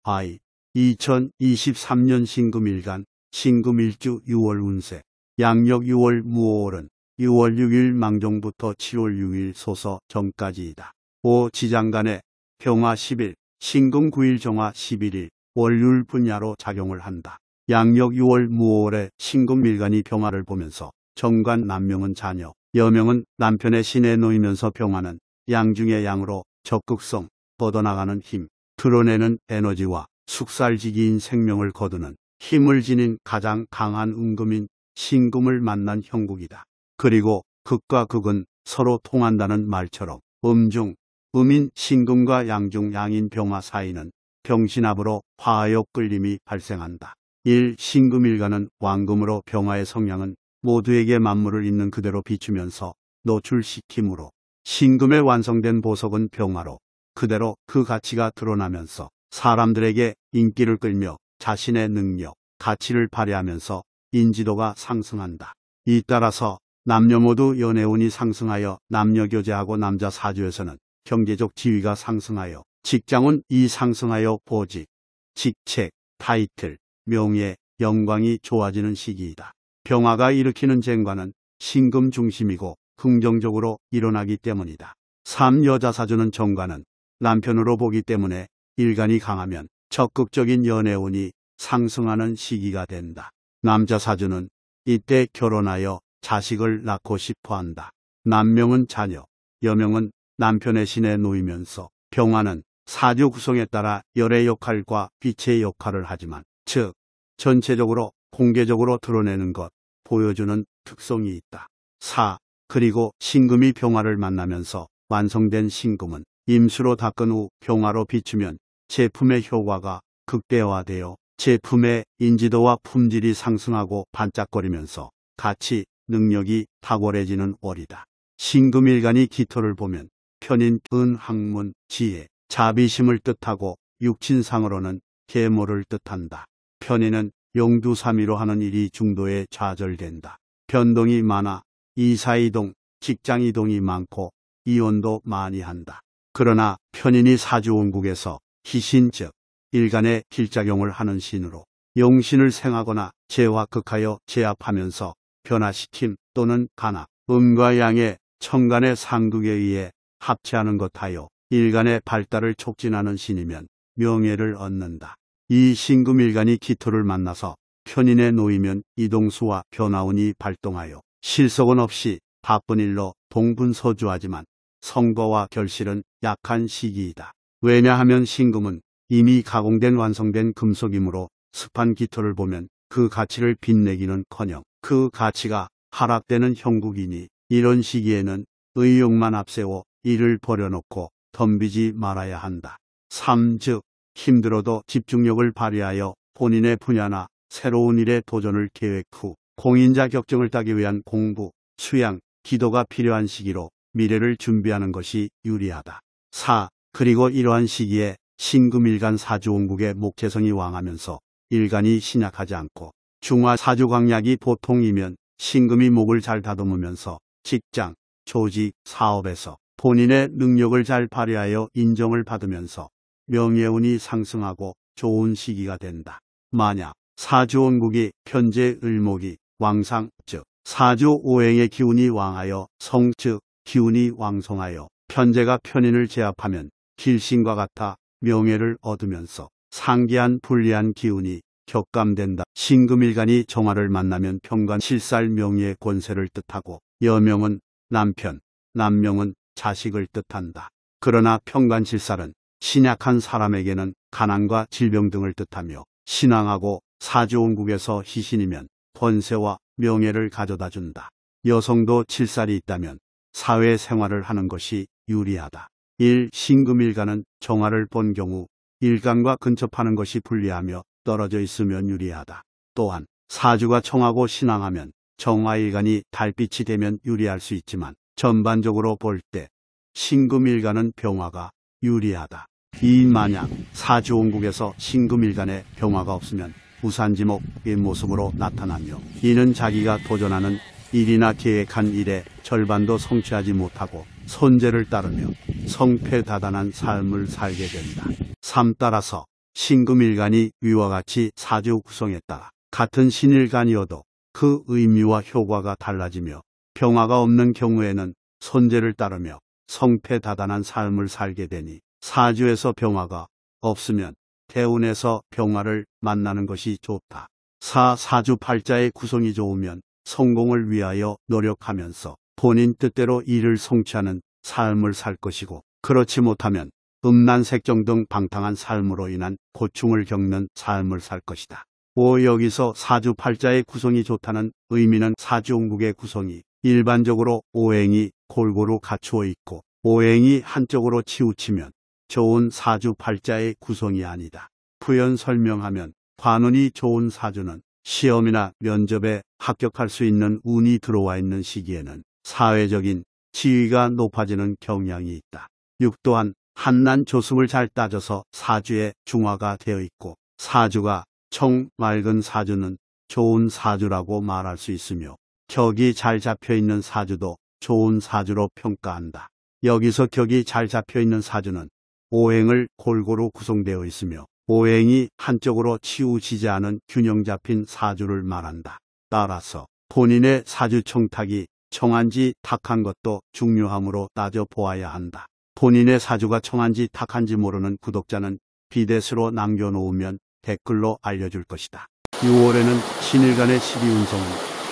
I 2023년 신금일간 신금일주 6월 운세 양력 6월 무오월은 6월 6일 망종부터 7월 6일 소서 정까지이다. 5 지장간에 병화 10일, 신금 9일 정화 11일, 월요일 분야로 작용을 한다. 양력 6월 무오월에 신금일간이 병화를 보면서 정관 남명은 자녀, 여명은 남편의 신에 놓이면서 병화는 양 중의 양으로 적극성, 뻗어나가는 힘, 드러내는 에너지와 숙살지기인 생명을 거두는 힘을 지닌 가장 강한 음금인 신금을 만난 형국이다. 그리고 극과 극은 서로 통한다는 말처럼 음중, 음인 신금과 양중 양인 병화 사이는 병신합으로 화하여 끌림이 발생한다. 1. 신금일간은 왕금으로 병화의 성향은 모두에게 만물을 있는 그대로 비추면서 노출시키므로 신금의 완성된 보석은 병화로 그대로 그 가치가 드러나면서 사람들에게 인기를 끌며 자신의 능력, 가치를 발휘하면서 인지도가 상승한다. 이 따라서 남녀 모두 연애운이 상승하여 남녀교제하고 남자 사주에서는 경제적 지위가 상승하여 직장운이 상승하여 보직, 직책, 타이틀, 명예, 영광이 좋아지는 시기이다. 병화가 일으키는 쟁과는 신금 중심이고 긍정적으로 일어나기 때문이다. 3. 여자 사주는 정관은 남편으로 보기 때문에 일간이 강하면 적극적인 연애운이 상승하는 시기가 된다. 남자 사주는 이때 결혼하여 자식을 낳고 싶어 한다. 남명은 자녀, 여명은 남편의 신에 놓이면서 병화는 사주 구성에 따라 열의 역할과 빛의 역할을 하지만 즉 전체적으로 공개적으로 드러내는 것, 보여주는 특성이 있다. 4. 그리고 신금이 병화를 만나면서 완성된 신금은 임수로 닦은 후 병화로 비추면 제품의 효과가 극대화되어 제품의 인지도와 품질이 상승하고 반짝거리면서 가치, 능력이 탁월해지는 월이다. 신금일간이 기토를 보면 편인, 은, 학문, 지혜, 자비심을 뜻하고 육친상으로는 계모를 뜻한다. 편인은 용두사미로 하는 일이 중도에 좌절된다. 변동이 많아 이사이동, 직장이동이 많고 이혼도 많이 한다. 그러나 편인이 사주원국에서 희신 즉 일간의 길작용을 하는 신으로 용신을 생하거나 재와 극하여 제압하면서 변화시킴 또는 간합, 음과 양의 천간의 상극에 의해 합체하는 것하여 일간의 발달을 촉진하는 신이면 명예를 얻는다. 이 신금일간이 기토를 만나서 편인에 놓이면 이동수와 변화운이 발동하여 실속은 없이 바쁜 일로 동분서주하지만 성과와 결실은 약한 시기이다. 왜냐하면 신금은 이미 가공된 완성된 금속이므로 습한 기토를 보면 그 가치를 빛내기는커녕 그 가치가 하락되는 형국이니 이런 시기에는 의욕만 앞세워 일을 버려놓고 덤비지 말아야 한다. 3. 즉 힘들어도 집중력을 발휘하여 본인의 분야나 새로운 일에 도전을 계획 후 공인자 격증을 따기 위한 공부, 수양, 기도가 필요한 시기로 미래를 준비하는 것이 유리하다. 4. 그리고 이러한 시기에 신금일간 사주원국의 목재성이 왕하면서 일간이 신약하지 않고 중화 사주광약이 보통이면 신금이 목을 잘 다듬으면서 직장, 조직, 사업에서 본인의 능력을 잘 발휘하여 인정을 받으면서 명예운이 상승하고 좋은 시기가 된다. 만약 사주원국이 편재 을목이 왕상 즉 사주 오행의 기운이 왕하여 성 즉 기운이 왕성하여 편재가 편인을 제압하면 길신과 같아 명예를 얻으면서 상기한 불리한 기운이 격감된다. 신금일간이 정화를 만나면 편관 실살 명예의 권세를 뜻하고 여명은 남편, 남명은 자식을 뜻한다. 그러나 편관실살은 신약한 사람에게는 가난과 질병 등을 뜻하며 신앙하고 사주원국에서 희신이면 권세와 명예를 가져다 준다. 여성도 칠살이 있다면 사회생활을 하는 것이 유리하다. 1. 신금일간은 정화를 본 경우 일간과 근접하는 것이 불리하며 떨어져 있으면 유리하다. 또한 사주가 청하고 신앙하면 정화일간이 달빛이 되면 유리할 수 있지만 전반적으로 볼 때 신금일간은 병화가 유리하다. 이 만약 사주원국에서 신금일간에 병화가 없으면 우산지목의 모습으로 나타나며 이는 자기가 도전하는 일이나 계획한 일의 절반도 성취하지 못하고 손재를 따르며 성패다단한 삶을 살게 된다. 3. 따라서 신금일간이 위와 같이 사주 구성에 따라 같은 신일간이어도 그 의미와 효과가 달라지며 병화가 없는 경우에는 손재를 따르며 성패다단한 삶을 살게 되니 사주에서 병화가 없으면 대운에서 병화를 만나는 것이 좋다. 사주팔자의 구성이 좋으면 성공을 위하여 노력하면서 본인 뜻대로 일을 성취하는 삶을 살 것이고, 그렇지 못하면 음란색정 등 방탕한 삶으로 인한 고충을 겪는 삶을 살 것이다. 여기서 사주팔자의 구성이 좋다는 의미는 사주운국의 구성이 일반적으로 오행이 골고루 갖추어 있고 오행이 한쪽으로 치우치면 좋은 사주팔자의 구성이 아니다. 부연 설명하면 관운이 좋은 사주는 시험이나 면접에 합격할 수 있는 운이 들어와 있는 시기에는 사회적인 지위가 높아지는 경향이 있다. 6. 또한 한난 조습을 잘 따져서 사주에 중화가 되어 있고 사주가 청 맑은 사주는 좋은 사주라고 말할 수 있으며 격이 잘 잡혀 있는 사주도 좋은 사주로 평가한다. 여기서 격이 잘 잡혀 있는 사주는 오행을 골고루 구성되어 있으며 오행이 한쪽으로 치우치지 않은 균형 잡힌 사주를 말한다. 따라서 본인의 사주 청탁이 청한지 탁한 것도 중요함으로 따져보아야 한다. 본인의 사주가 청한지 탁한지 모르는 구독자는 비대수로 남겨놓으면 댓글로 알려줄 것이다. 6월에는 신일간의 12운성은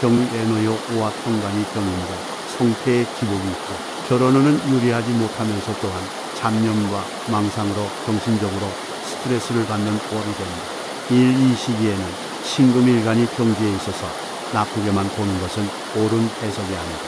병에너요 오와 평간이 병인과 성패의 기복이 있고 결혼운은 유리하지 못하면서 또한 잡념과 망상으로 정신적으로 스트레스를 받는 월이 된다. 이 시기에는 신금일간이 병지에 있어서 나쁘게만 보는 것은 옳은 해석이 아니다.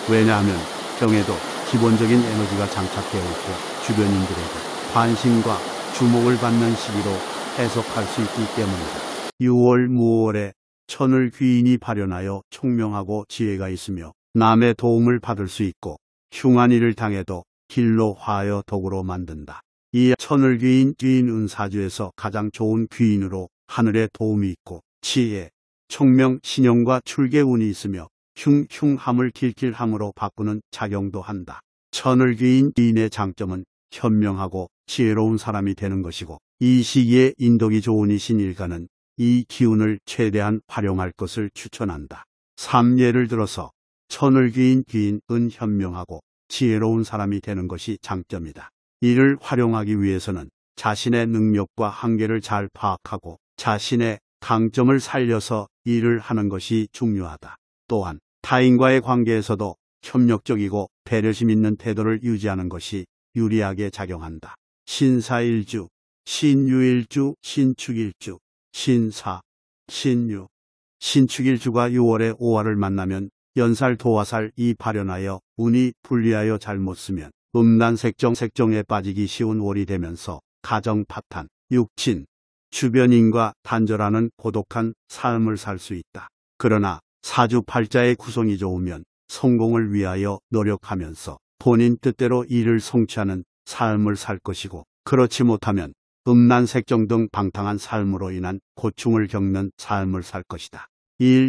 왜냐하면 병에도 기본적인 에너지가 장착되어 있고 주변인들에게 관심과 주목을 받는 시기로 해석할 수 있기 때문이다. 6월 무월에 천을 귀인이 발현하여 총명하고 지혜가 있으며 남의 도움을 받을 수 있고 흉한 일을 당해도 길로 화하여 덕으로 만든다. 이 천을 귀인 은사주에서 가장 좋은 귀인으로 하늘의 도움이 있고 지혜, 총명, 신용과 출계운이 있으며 흉함을 길길함으로 바꾸는 작용도 한다. 천을 귀인의 장점은 현명하고 지혜로운 사람이 되는 것이고 이 시기에 인덕이 좋은 이 신일간은 이 기운을 최대한 활용할 것을 추천한다. 3. 예를 들어서 천을 귀인은 현명하고 지혜로운 사람이 되는 것이 장점이다. 이를 활용하기 위해서는 자신의 능력과 한계를 잘 파악하고 자신의 강점을 살려서 일을 하는 것이 중요하다. 또한 타인과의 관계에서도 협력적이고 배려심 있는 태도를 유지하는 것이 유리하게 작용한다. 신사일주, 신유일주, 신축일주, 신사, 신유, 신축일주가 6월에 5화를 만나면 연살 도화살 이 발현하여 운이 불리하여 잘못 쓰면 음란색정에 빠지기 쉬운 월이 되면서 가정 파탄, 육친, 주변인과 단절하는 고독한 삶을 살 수 있다. 그러나 사주팔자의 구성이 좋으면 성공을 위하여 노력하면서 본인 뜻대로 일을 성취하는 삶을 살 것이고 그렇지 못하면 음란색정 등 방탕한 삶으로 인한 고충을 겪는 삶을 살 것이다.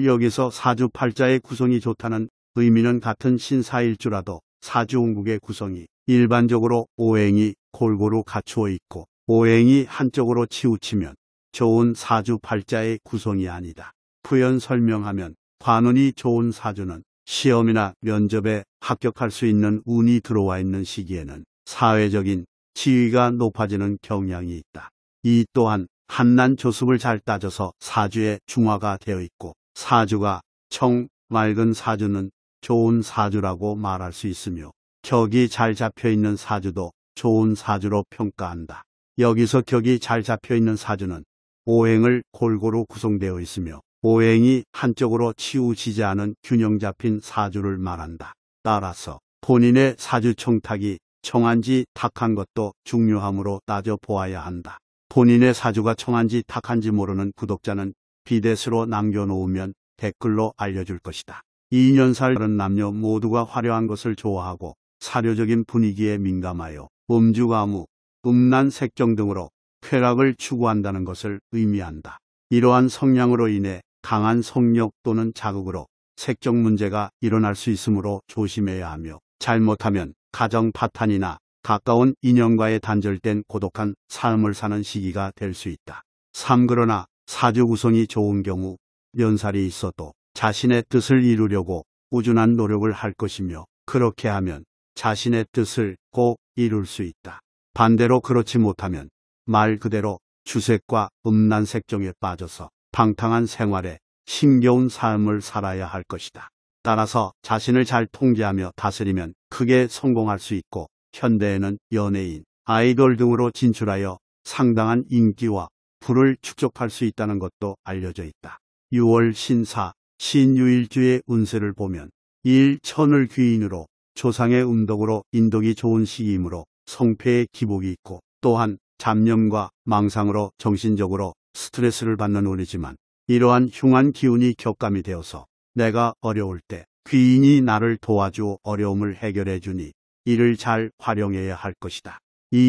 여기서 사주팔자의 구성이 좋다는 의미는 같은 신사일주라도 사주운국의 구성이 일반적으로 오행이 골고루 갖추어 있고 오행이 한쪽으로 치우치면 좋은 사주팔자의 구성이 아니다. 부연 설명하면 관운이 좋은 사주는 시험이나 면접에 합격할 수 있는 운이 들어와 있는 시기에는 사회적인 지위가 높아지는 경향이 있다. 이 또한 한난 조습을 잘 따져서 사주에 중화가 되어 있고 사주가 청 맑은 사주는 좋은 사주라고 말할 수 있으며 격이 잘 잡혀 있는 사주도 좋은 사주로 평가한다. 여기서 격이 잘 잡혀 있는 사주는 오행을 골고루 구성되어 있으며 오행이 한쪽으로 치우치지 않은 균형 잡힌 사주를 말한다. 따라서 본인의 사주 청탁이 청한지 탁한 것도 중요함으로 따져보아야 한다. 본인의 사주가 청한지 탁한지 모르는 구독자는 비대수로 남겨놓으면 댓글로 알려줄 것이다. 2년살 다른 남녀 모두가 화려한 것을 좋아하고 사료적인 분위기에 민감하여 음주가무, 음란색정 등으로 쾌락을 추구한다는 것을 의미한다. 이러한 성향으로 인해 강한 성욕 또는 자극으로 색적 문제가 일어날 수 있으므로 조심해야 하며 잘못하면 가정 파탄이나 가까운 인연과의 단절된 고독한 삶을 사는 시기가 될 수 있다. 3. 그러나 사주 구성이 좋은 경우 연살이 있어도 자신의 뜻을 이루려고 꾸준한 노력을 할 것이며 그렇게 하면 자신의 뜻을 꼭 이룰 수 있다. 반대로 그렇지 못하면 말 그대로 주색과 음란 색종에 빠져서 방탕한 생활에 힘겨운 삶을 살아야 할 것이다. 따라서 자신을 잘 통제하며 다스리면 크게 성공할 수 있고 현대에는 연예인, 아이돌 등으로 진출하여 상당한 인기와 부를 축적할 수 있다는 것도 알려져 있다. 6월 신사, 신유일주의 운세를 보면 일천을 귀인으로 조상의 음덕으로 인덕이 좋은 시기이므로 성패의 기복이 있고 또한 잡념과 망상으로 정신적으로 스트레스를 받는 운이지만 이러한 흉한 기운이 격감이 되어서 내가 어려울 때 귀인이 나를 도와주어 어려움을 해결해 주니 이를 잘 활용해야 할 것이다.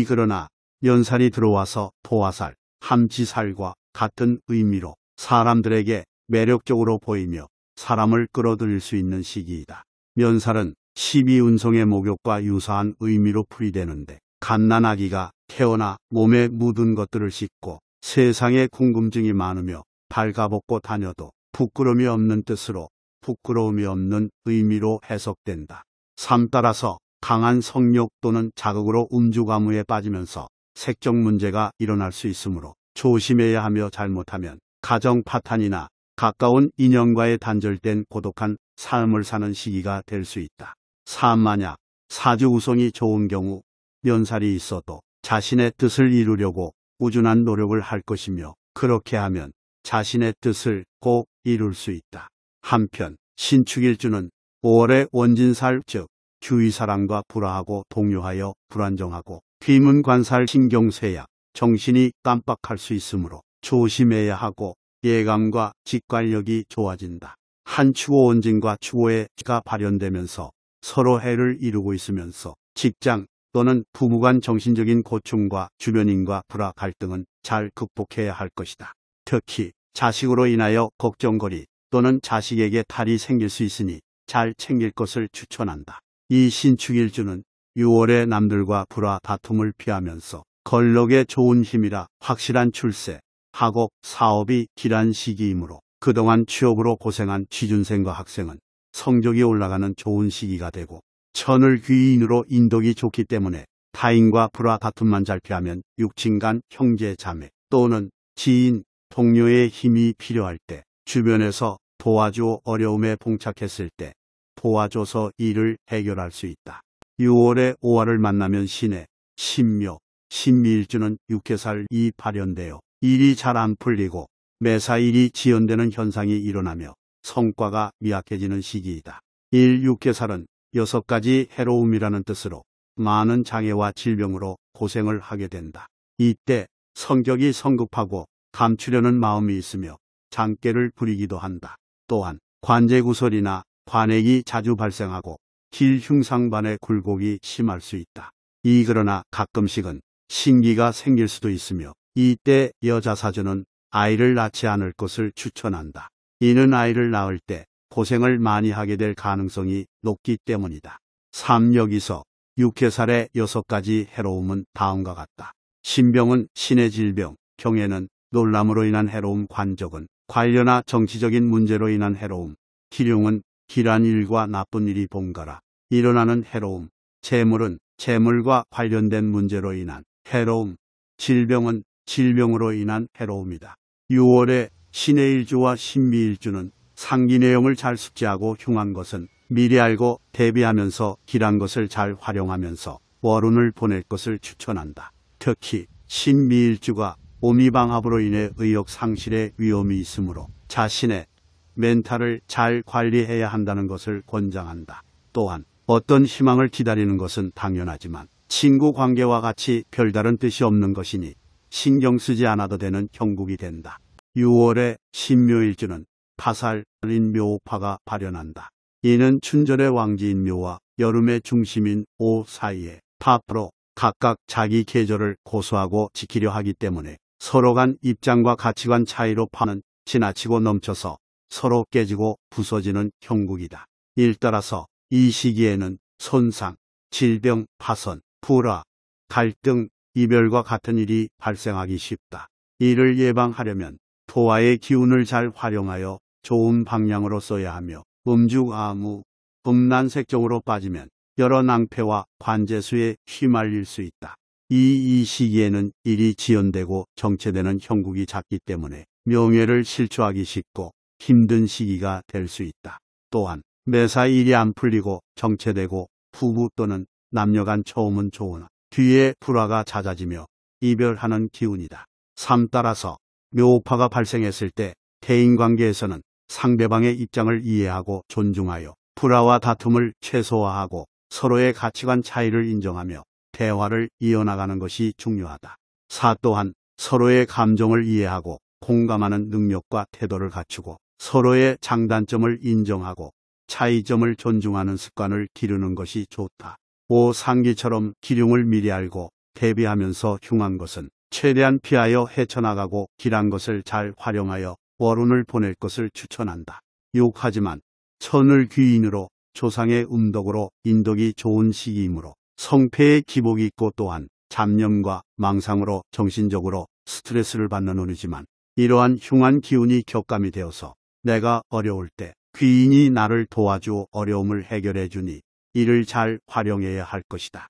그러나 연살이 들어와서 토화살, 함지살과 같은 의미로 사람들에게 매력적으로 보이며 사람을 끌어들일 수 있는 시기이다. 면살은 12운성의 목욕과 유사한 의미로 풀이되는데 갓난아기가 태어나 몸에 묻은 것들을 씻고 세상에 궁금증이 많으며 발가벗고 다녀도 부끄러움이 없는 뜻으로 부끄러움이 없는 의미로 해석된다. 3. 따라서 강한 성욕 또는 자극으로 음주가무에 빠지면서 색적 문제가 일어날 수 있으므로 조심해야 하며 잘못하면 가정 파탄이나 가까운 인연과의 단절된 고독한 삶을 사는 시기가 될 수 있다. 4. 만약 사주 구성이 좋은 경우 연살이 있어도 자신의 뜻을 이루려고 꾸준한 노력을 할 것이며 그렇게 하면 자신의 뜻을 꼭 이룰 수 있다. 한편 신축일주는 5월의 원진살 즉 주위사람과 불화하고 동요하여 불안정하고 귀문관살 신경쇠약 정신이 깜빡할 수 있으므로 조심해야 하고 예감과 직관력이 좋아진다. 한 추고 원진과 추고의 가 발현되면서 서로 해를 이루고 있으면서 직장 또는 부부 간 정신적인 고충과 주변인과 불화 갈등은 잘 극복해야 할 것이다. 특히 자식으로 인하여 걱정거리 또는 자식에게 탈이 생길 수 있으니 잘 챙길 것을 추천한다. 이 신축일주는 6월에 남들과 불화 다툼을 피하면서 걸럭에 좋은 힘이라 확실한 출세, 학업, 사업이 길한 시기이므로 그동안 취업으로 고생한 취준생과 학생은 성적이 올라가는 좋은 시기가 되고 천을 귀인으로 인덕이 좋기 때문에 타인과 불화 다툼만 잘 피하면 육친간 형제 자매 또는 지인, 동료의 힘이 필요할 때 주변에서 도와주어 어려움에 봉착했을 때 도와줘서 일을 해결할 수 있다. 6월에 오화를 만나면 신해, 신묘, 신미일주는 육해살이 발현되어 일이 잘 안 풀리고 매사 일이 지연되는 현상이 일어나며 성과가 미약해지는 시기이다. 6개살은 6가지 해로움이라는 뜻으로 많은 장애와 질병으로 고생을 하게 된다. 이때 성격이 성급하고 감추려는 마음이 있으며 장깨를 부리기도 한다. 또한 관제구설이나 관액이 자주 발생하고 길흉상반의 굴곡이 심할 수 있다. 그러나 가끔씩은 신기가 생길 수도 있으며 이때 여자사주는 아이를 낳지 않을 것을 추천한다. 이는 아이를 낳을 때 고생을 많이 하게 될 가능성이 높기 때문이다. 3. 여기서 육해살의 6가지 해로움은 다음과 같다. 신병은 신의 질병, 경해는 놀람으로 인한 해로움, 관적은 관료나 정치적인 문제로 인한 해로움, 기룡은 길한 일과 나쁜 일이 번갈아 일어나는 해로움, 재물은 재물과 관련된 문제로 인한 해로움, 질병은 질병으로 인한 해로움이다. 6월에 신의 일주와 신미일주는 상기 내용을 잘 숙지하고 흉한 것은 미리 알고 대비하면서 길한 것을 잘 활용하면서 월운을 보낼 것을 추천한다. 특히 신미일주가 오미방합으로 인해 의욕 상실의 위험이 있으므로 자신의 멘탈을 잘 관리해야 한다는 것을 권장한다. 또한 어떤 희망을 기다리는 것은 당연하지만 친구 관계와 같이 별다른 뜻이 없는 것이니 신경 쓰지 않아도 되는 형국이 된다. 6월에 신묘일주는 파살인 묘파가 발현한다. 이는 춘절의 왕지인 묘와 여름의 중심인 오 사이에 파프로 각각 자기 계절을 고수하고 지키려 하기 때문에 서로 간 입장과 가치관 차이로 파는 지나치고 넘쳐서 서로 깨지고 부서지는 형국이다. 따라서 이 시기에는 손상, 질병, 파선, 불화, 갈등, 이별과 같은 일이 발생하기 쉽다. 이를 예방하려면 토화의 기운을 잘 활용하여 좋은 방향으로 써야 하며 음주아무, 음란색종으로 빠지면 여러 낭패와 관재수에 휘말릴 수 있다. 이 시기에는 일이 지연되고 정체되는 형국이 잦기 때문에 명예를 실추하기 쉽고 힘든 시기가 될 수 있다. 또한 매사 일이 안 풀리고 정체되고 부부 또는 남녀간 처음은 좋으나 뒤에 불화가 잦아지며 이별하는 기운이다. 3. 따라서 묘파가 발생했을 때 대인관계에서는 상대방의 입장을 이해하고 존중하여 불화와 다툼을 최소화하고 서로의 가치관 차이를 인정하며 대화를 이어나가는 것이 중요하다. 4. 또한 서로의 감정을 이해하고 공감하는 능력과 태도를 갖추고 서로의 장단점을 인정하고 차이점을 존중하는 습관을 기르는 것이 좋다. 5. 상기처럼 기륭을 미리 알고 대비하면서 흉한 것은 최대한 피하여 헤쳐나가고 길한 것을 잘 활용하여 월운을 보낼 것을 추천한다. 6. 하지만 천을 귀인으로 조상의 음덕으로 인덕이 좋은 시기이므로 성패의 기복이 있고 또한 잡념과 망상으로 정신적으로 스트레스를 받는 운이지만 이러한 흉한 기운이 격감이 되어서 내가 어려울 때 귀인이 나를 도와주어 어려움을 해결해 주니 이를 잘 활용해야 할 것이다.